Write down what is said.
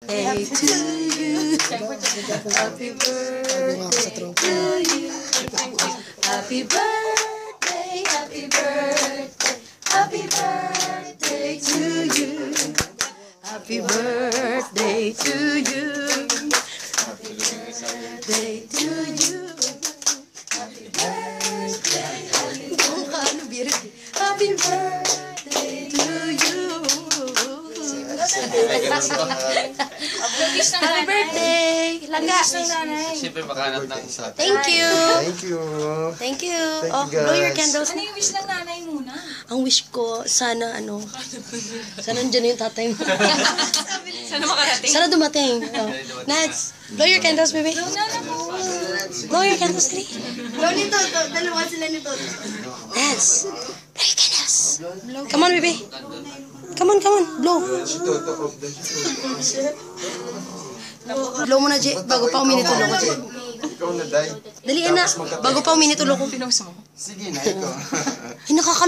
Hey to you. Happy birthday to you. Happy birthday, happy birthday, happy birthday to you. Happy birthday to you. Happy birthday to you. Happy birthday, happy birthday to you. Happy birthday! Langga! Siyempre makanat ng Thank you! Thank you. Thank you! Thank Oh, you, blow your guys. candles. Ano yung wish ng nanay muna? Ang wish ko, sana sana nandiyan yung tatay mo. Sana makarating. Sana dumating. Oh. Nats, blow your candles, baby. Blow your candles, dali. Blow nito, dalawa sila nito. Nats, blow your candles. Come on, baby. Come on, blow. Blow mo na, Jay, bago pa uminit ulo ko, Jay. Ikaw na, Day. Dali, anak. Bago pa uminit ulo ko. Pinost mo. Sige na, ikaw. Ay, nakaka